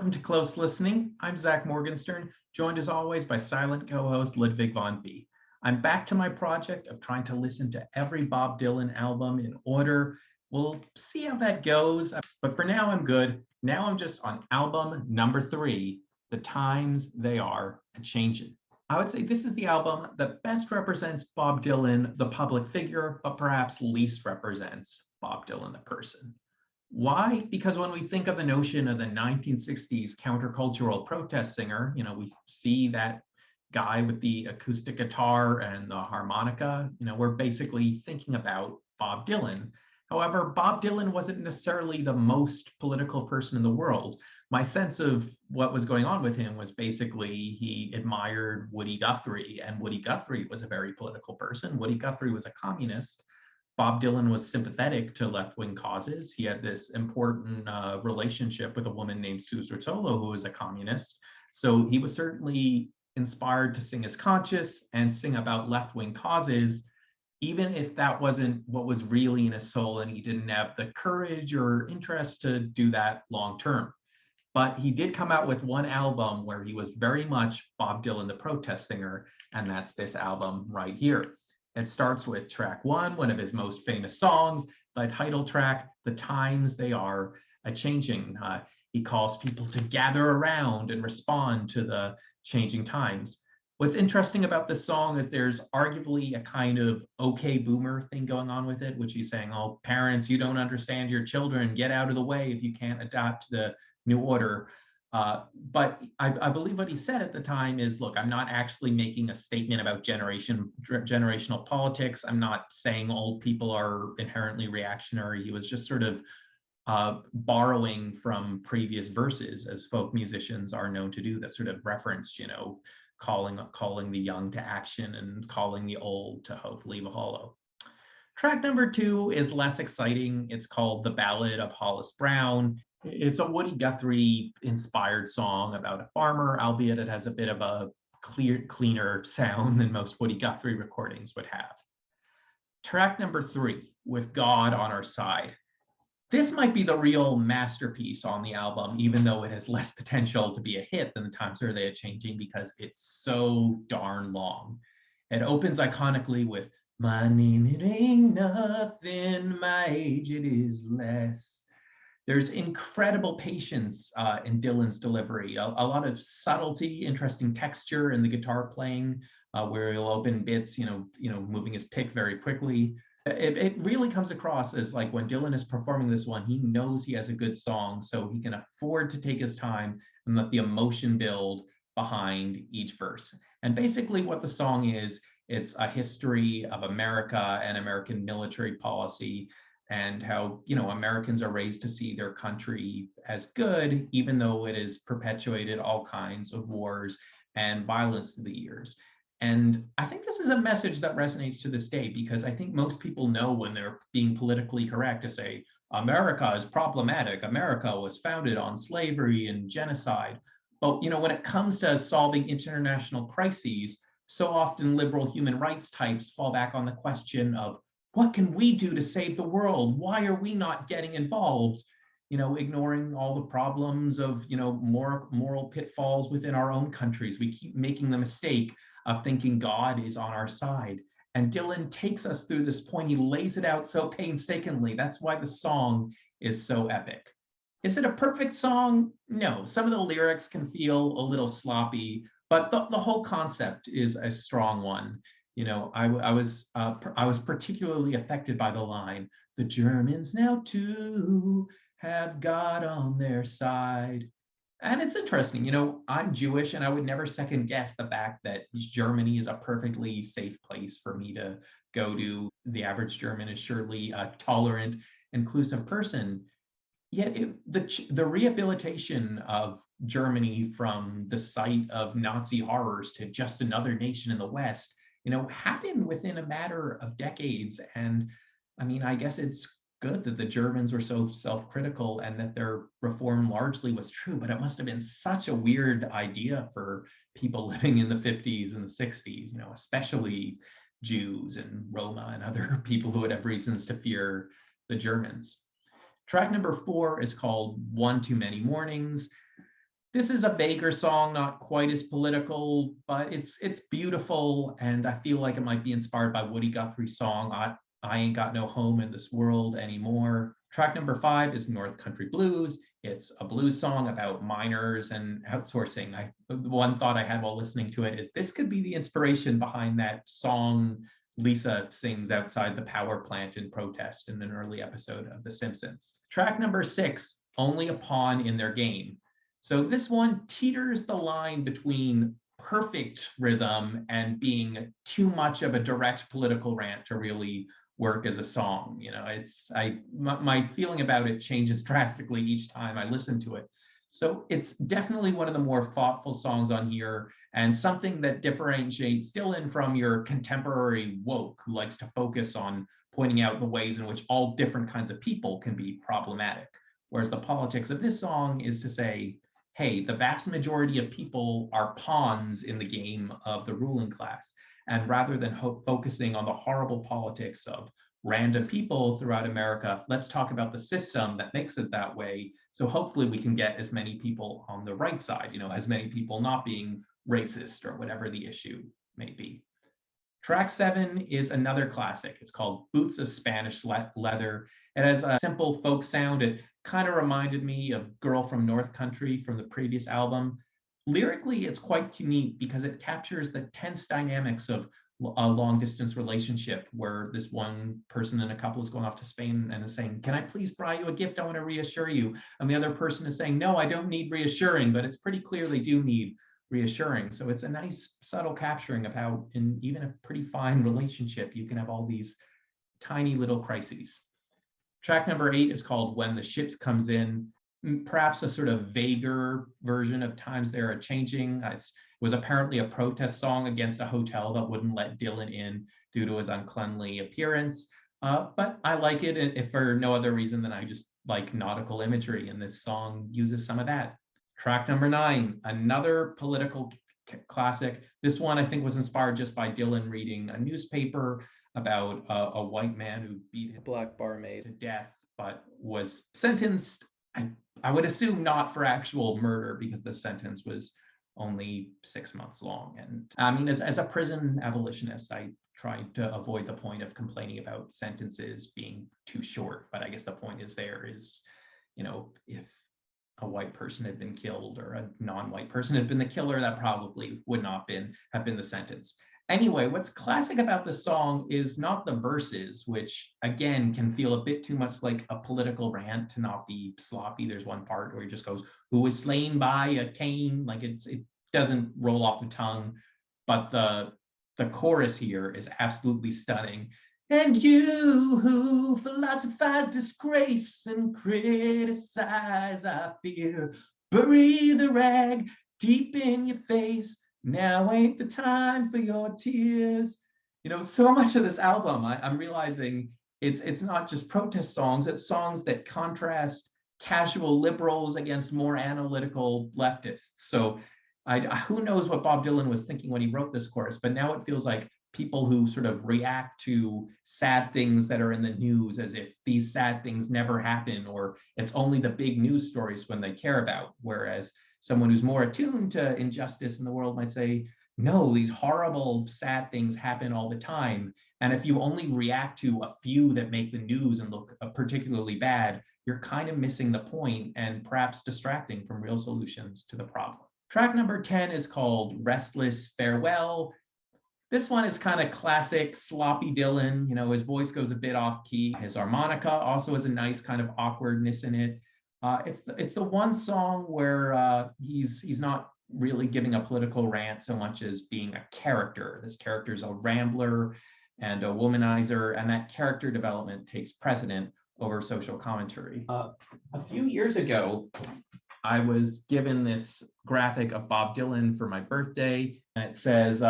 Welcome to Close Listening. I'm Zach Morgenstern, joined as always by silent co-host Ludwig von B. I'm back to my project of trying to listen to every Bob Dylan album in order. We'll see how that goes, but for now I'm good. Now I'm just on album number 3, The Times They Are A-Changin'. I would say this is the album that best represents Bob Dylan, the public figure, but perhaps least represents Bob Dylan, the person. Why? Because when we think of the notion of the 1960s countercultural protest singer, we see that guy with the acoustic guitar and the harmonica, we're basically thinking about Bob Dylan. However, Bob Dylan wasn't necessarily the most political person in the world. My sense of what was going on with him was basically he admired Woody Guthrie, and Woody Guthrie was a very political person. Woody Guthrie was a communist. Bob Dylan was sympathetic to left-wing causes. He had this important relationship with a woman named Sue Rotolo, who was a communist. So he was certainly inspired to sing his conscience and sing about left-wing causes, even if that wasn't what was really in his soul and he didn't have the courage or interest to do that long-term. But he did come out with one album where he was very much Bob Dylan, the protest singer, and that's this album right here. It starts with track 1, one of his most famous songs, the title track, The Times They Are A-Changin'. He calls people to gather around and respond to the changing times. What's interesting about this song is there's arguably a kind of okay boomer thing going on with it, which he's saying, oh, parents, you don't understand your children, get out of the way if you can't adapt to the new order. But I believe what he said at the time is, look, I'm not actually making a statement about generational politics. I'm not saying old people are inherently reactionary. He was just sort of borrowing from previous verses, as folk musicians are known to do, that sort of reference, calling the young to action and calling the old to hope leave a hollow. Track number 2 is less exciting. It's called The Ballad of Hollis Brown. It's a Woody Guthrie inspired song about a farmer, albeit it has a bit of a cleaner sound than most Woody Guthrie recordings would have. Track number 3, With God on Our Side. This might be the real masterpiece on the album, even though it has less potential to be a hit than The Times They Are A-Changin', because it's so darn long. It opens iconically with, my name, it ain't nothing, my age, it is less. There's incredible patience in Dylan's delivery, a lot of subtlety, interesting texture in the guitar playing, where he'll open bits, moving his pick very quickly. It really comes across as like when Dylan is performing this one, he knows he has a good song, so he can afford to take his time and let the emotion build behind each verse. And basically what the song is, it's a history of America and American military policy, and how, Americans are raised to see their country as good, even though it has perpetuated all kinds of wars and violence through the years. And I think this is a message that resonates to this day, because I think most people know when they're being politically correct to say, America is problematic. America was founded on slavery and genocide. But, when it comes to solving international crises, so often liberal human rights types fall back on the question of, what can we do to save the world? Why are we not getting involved? Ignoring all the problems of, moral pitfalls within our own countries. We keep making the mistake of thinking God is on our side. And Dylan takes us through this point. He lays it out so painstakingly. That's why the song is so epic. Is it a perfect song? No. Some of the lyrics can feel a little sloppy, but the whole concept is a strong one. I was particularly affected by the line, the Germans now too have God on their side. And it's interesting, I'm Jewish, and I would never second guess the fact that Germany is a perfectly safe place for me to go to. The average German is surely a tolerant, inclusive person. Yet the rehabilitation of Germany from the site of Nazi horrors to just another nation in the West, happened within a matter of decades. And I guess it's good that the Germans were so self-critical and that their reform largely was true, but it must have been such a weird idea for people living in the 50s and the 60s, especially Jews and Roma and other people who would have reasons to fear the Germans. Track number 4 is called One Too Many Mornings. This is a vaguer song, not quite as political, but it's beautiful, and I feel like it might be inspired by Woody Guthrie's song I Ain't Got No Home in This World Anymore. Track number 5 is North Country Blues. It's a blues song about miners and outsourcing. One thought I had while listening to it is this could be the inspiration behind that song Lisa sings outside the power plant in protest in an early episode of The Simpsons. Track number 6, Only a Pawn in Their Game. So this one teeters the line between perfect rhythm and being too much of a direct political rant to really work as a song. My feeling about it changes drastically each time I listen to it. So it's definitely one of the more thoughtful songs on here, and something that differentiates Dylan from your contemporary woke who likes to focus on pointing out the ways in which all different kinds of people can be problematic. Whereas the politics of this song is to say, hey, the vast majority of people are pawns in the game of the ruling class. And rather than focusing on the horrible politics of random people throughout America, let's talk about the system that makes it that way. So hopefully we can get as many people on the right side, as many people not being racist or whatever the issue may be. Track 7 is another classic. It's called Boots of Spanish Leather. It has a simple folk sound. It kind of reminded me of Girl from North Country from the previous album. Lyrically, it's quite unique because it captures the tense dynamics of a long distance relationship where this one person in a couple is going off to Spain and is saying, can I please buy you a gift? I want to reassure you. And the other person is saying, no, I don't need reassuring, but it's pretty clear they do need reassuring. So it's a nice subtle capturing of how in even a pretty fine relationship, you can have all these tiny little crises. Track number 8 is called When the Ship Comes In, perhaps a sort of vaguer version of Times They Are Changing. It was apparently a protest song against a hotel that wouldn't let Dylan in due to his uncleanly appearance. But I like it, if for no other reason than I just like nautical imagery, and this song uses some of that. Track number 9, another political classic. This one I think was inspired just by Dylan reading a newspaper about a white man who beat a black barmaid to death, but was sentenced, I would assume not for actual murder, because the sentence was only 6 months long. And I mean, as a prison abolitionist, I tried to avoid the point of complaining about sentences being too short. But I guess the point is if a white person had been killed or a non-white person had been the killer, that probably would not have been the sentence. Anyway, what's classic about the song is not the verses, which again can feel a bit too much like a political rant to not be sloppy. There's one part where he just goes, "Who was slain by a cane?" Like it doesn't roll off the tongue, but the chorus here is absolutely stunning. And you who philosophize disgrace and criticize our fear, bury the rag deep in your face. Now ain't the time for your tears. So much of this album, I'm realizing it's not just protest songs, it's songs that contrast casual liberals against more analytical leftists. So who knows what Bob Dylan was thinking when he wrote this chorus, but now it feels like people who sort of react to sad things that are in the news as if these sad things never happen, or it's only the big news stories when they care about, whereas someone who's more attuned to injustice in the world might say, no, these horrible, sad things happen all the time. And if you only react to a few that make the news and look particularly bad, you're kind of missing the point and perhaps distracting from real solutions to the problem. Track number 10 is called Restless Farewell. This one is kind of classic sloppy Dylan. His voice goes a bit off key. His harmonica also has a nice kind of awkwardness in it. It's the one song where he's not really giving a political rant so much as being a character. This character is a rambler and a womanizer, and that character development takes precedent over social commentary. A few years ago, I was given this graphic of Bob Dylan for my birthday, and it says,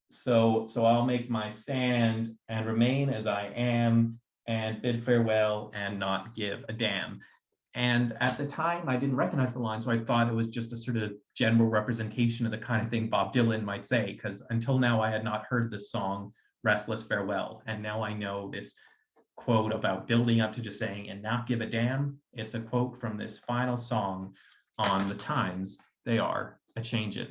so I'll make my stand and remain as I am and bid farewell and not give a damn. And at the time, I didn't recognize the line, so I thought it was just a sort of general representation of the kind of thing Bob Dylan might say, because until now, I had not heard this song, Restless Farewell. And now I know this quote about building up to just saying, and not give a damn. It's a quote from this final song on the Times they are a Changin.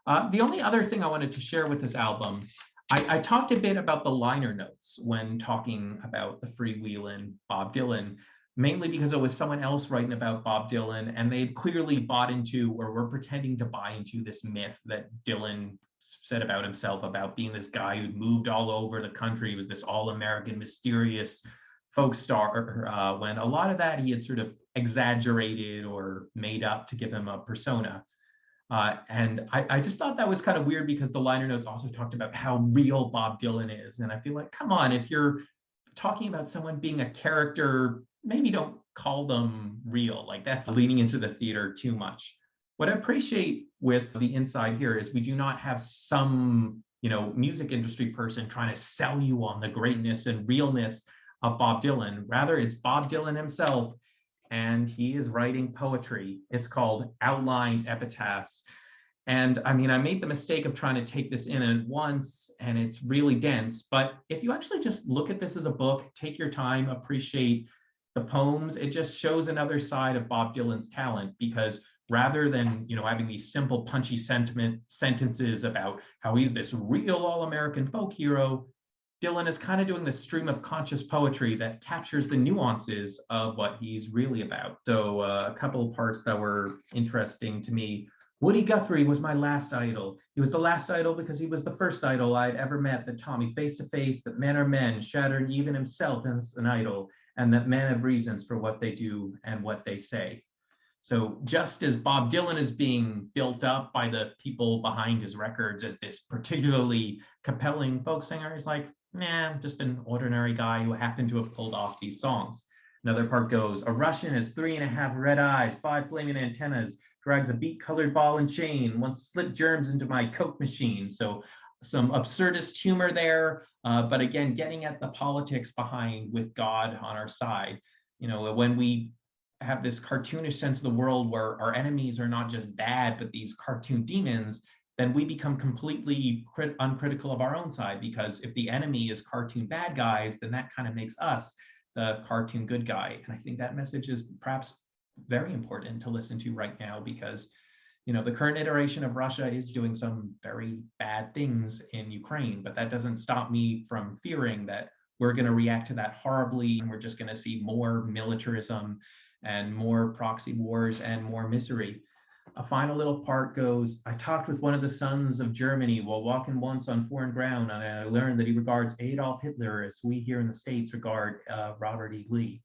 The only other thing I wanted to share with this album, I talked a bit about the liner notes when talking about the freewheelin' Bob Dylan, mainly because it was someone else writing about Bob Dylan, and they clearly bought into, or were pretending to buy into, this myth that Dylan said about himself, about being this guy who'd moved all over the country. He was this all-American, mysterious folk star, when a lot of that he had sort of exaggerated or made up to give him a persona. And I just thought that was kind of weird because the liner notes also talked about how real Bob Dylan is. And I feel like, come on, if you're talking about someone being a character, maybe don't call them real. Like, that's leaning into the theater too much. What I appreciate with the inside here is we do not have some, music industry person trying to sell you on the greatness and realness of Bob Dylan. Rather, it's Bob Dylan himself, and he is writing poetry. It's called Outlined Epitaphs. And I mean, I made the mistake of trying to take this in at once, and it's really dense. But if you actually just look at this as a book, take your time, appreciate the poems, it just shows another side of Bob Dylan's talent, because rather than, having these simple punchy sentences about how he's this real all-American folk hero, Dylan is kind of doing this stream of conscious poetry that captures the nuances of what he's really about. So a couple of parts that were interesting to me. Woody Guthrie was my last idol. He was the last idol because he was the first idol I'd ever met that taught me face to face that men are men, shattered even himself as an idol, and that men have reasons for what they do and what they say. So just as Bob Dylan is being built up by the people behind his records as this particularly compelling folk singer, he's like, nah, I'm just an ordinary guy who happened to have pulled off these songs. Another part goes, a Russian has 3.5 red eyes, 5 flaming antennas, drags a beet-colored ball and chain, once slipped germs into my Coke machine. So some absurdist humor there, but again, getting at the politics behind with God on our side. When we have this cartoonish sense of the world where our enemies are not just bad, but these cartoon demons, then we become completely uncritical of our own side, because if the enemy is cartoon bad guys, then that kind of makes us the cartoon good guy. And I think that message is perhaps very important to listen to right now, because the current iteration of Russia is doing some very bad things in Ukraine, but that doesn't stop me from fearing that we're going to react to that horribly, and we're just going to see more militarism and more proxy wars and more misery. A final little part goes, I talked with one of the sons of Germany while walking once on foreign ground, and I learned that he regards Adolf Hitler as we here in the States regard Robert E. Lee.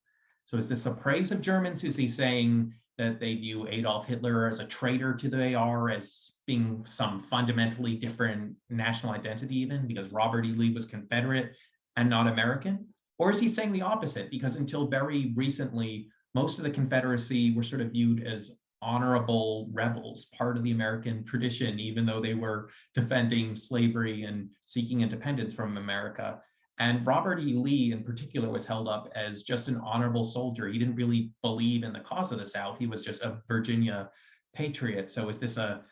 So is this a praise of Germans? Is he saying that they view Adolf Hitler as a traitor to the AR, as being some fundamentally different national identity even, because Robert E. Lee was Confederate and not American? Or is he saying the opposite? Because until very recently, most of the Confederacy were sort of viewed as honorable rebels, part of the American tradition, even though they were defending slavery and seeking independence from America. And Robert E. Lee in particular was held up as just an honorable soldier. He didn't really believe in the cause of the South. He was just a Virginia patriot. So is this a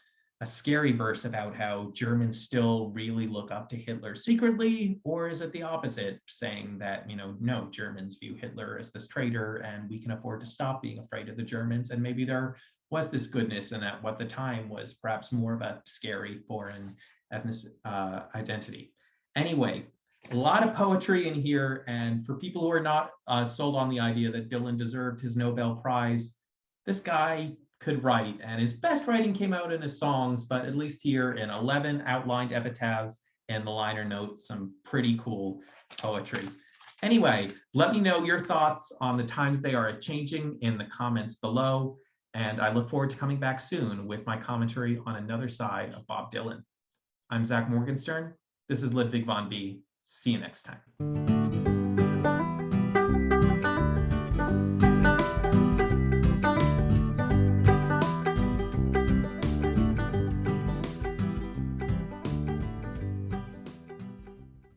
scary verse about how Germans still really look up to Hitler secretly? Or is it the opposite, saying that, no, Germans view Hitler as this traitor and we can afford to stop being afraid of the Germans? And maybe there was this goodness in that what the time was perhaps more of a scary foreign ethnic identity. Anyway, a lot of poetry in here. And for people who are not sold on the idea that Dylan deserved his Nobel Prize, this guy could write, and his best writing came out in his songs, but at least here in 11 outlined epitaphs and the liner notes, some pretty cool poetry. Anyway, let me know your thoughts on the times they are changing in the comments below, and I look forward to coming back soon with my commentary on another side of Bob Dylan. I'm Zach Morgenstern. This is Ludwig von B. See you next time.